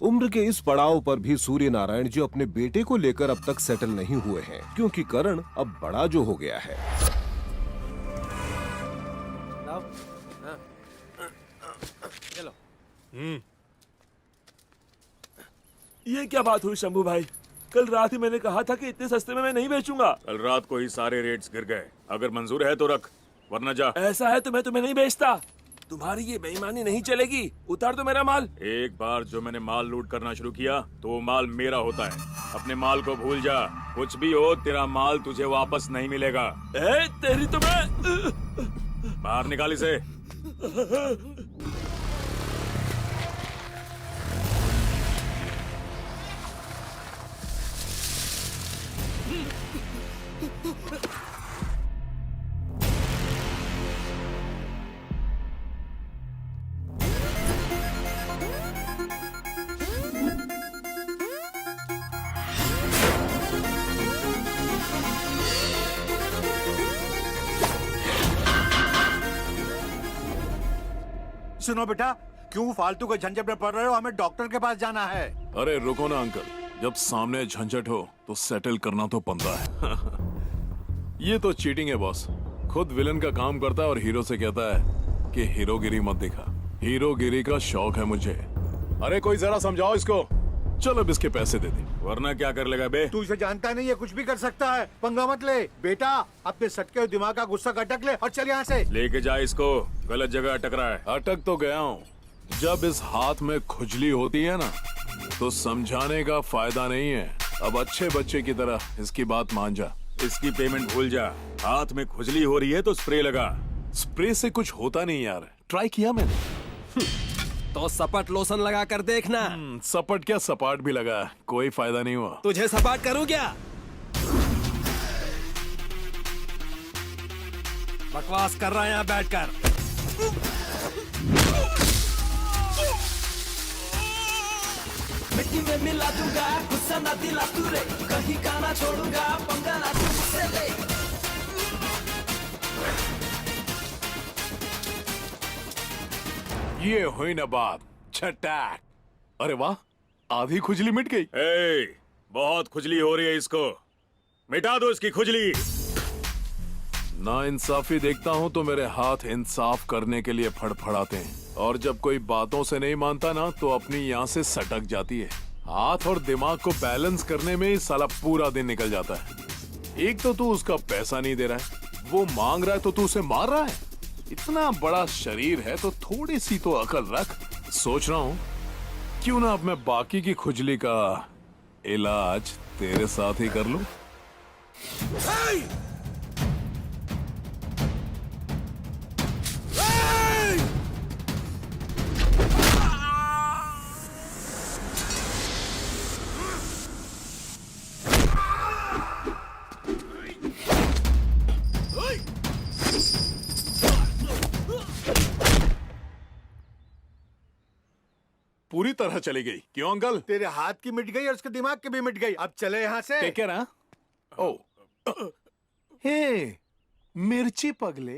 उम्र के इस पड़ाव पर भी सूर्य नारायण जी अपने बेटे को लेकर अब तक सेटल नहीं हुए हैं, क्योंकि करण अब बड़ा जो हो गया है। चलो। ये क्या बात हुई शंभू भाई? कल रात ही मैंने कहा था कि इतने सस्ते में मैं नहीं बेचूंगा। कल रात को ही सारे रेट्स गिर गए। अगर मंजूर है तो रख, वरना जा। ऐसा है तो मैं तुम्हें नहीं बेचता। तुम्हारी ये बेईमानी नहीं चलेगी। उतार दो मेरा माल। एक बार जो मैंने माल लूट करना शुरू किया तो वो माल मेरा होता है। अपने माल को भूल जा। कुछ भी हो, तेरा माल तुझे वापस नहीं मिलेगा। तेरी तो मैं बाहर निकाल इसे। सुनो बेटा, क्यों फालतू के झंझट में पड़ रहे हो? हमें डॉक्टर के पास जाना है। अरे रुको ना अंकल, जब सामने झंझट हो तो सेटल करना तो बनता है। ये तो चीटिंग है बॉस। खुद विलन का काम करता है और हीरो से कहता है कि हीरोगिरी मत दिखा। हीरोगिरी का शौक है मुझे। अरे कोई जरा समझाओ इसको। चल अब इसके पैसे दे दे, वरना क्या कर लेगा बे? तू इसे जानता नहीं है, कुछ भी कर सकता है। पंगा मत ले बेटा, अपने सटके हुए दिमाग का गुस्सा अटक ले और चल यहाँ से। लेके जा इसको, गलत जगह अटक रहा है। अटक तो गया हूँ। जब इस हाथ में खुजली होती है ना, तो समझाने का फायदा नहीं है। अब अच्छे बच्चे की तरह इसकी बात मान जा। इसकी पेमेंट भूल जा। हाथ में खुजली हो रही है तो स्प्रे लगा। स्प्रे से कुछ होता नहीं यार, ट्राई किया मैंने। तो सपाट लोशन लगा कर देखना। सपाट क्या, सपाट भी लगा, कोई फायदा नहीं हुआ। तुझे सपाट करूं क्या? बकवास कर रहा है यहाँ बैठकर। मिट्टी में मिला दूंगा, गुस्सा ना दिला तू रे, कहीं का ना छोड़ूंगा, पंगा ना तू मुझसे ले। ये हुई ना बात, छटाक। अरे वाह, आधी खुजली मिट गई। बहुत खुजली हो रही है, इसको मिटा दो इसकी खुजली। ना इंसाफी देखता हूँ तो मेरे हाथ इंसाफ करने के लिए फड़फड़ाते हैं, और जब कोई बातों से नहीं मानता ना तो अपनी यहाँ से सटक जाती है। हाथ और दिमाग को बैलेंस करने में ही साला पूरा दिन निकल जाता है। एक तो तू उसका पैसा नहीं दे रहा है, वो मांग रहा है तो तू उसे मार रहा है। इतना बड़ा शरीर है तो थोड़ी सी तो अकल रख। सोच रहा हूँ क्यों ना अब मैं बाकी की खुजली का इलाज तेरे साथ ही कर लूं। पूरी तरह चली गई। क्यों अंकल? तेरे हाथ की मिट गई और उसके दिमाग की भी मिट गई। अब चले यहाँ से। Take care. ओ हे मिर्ची पगले।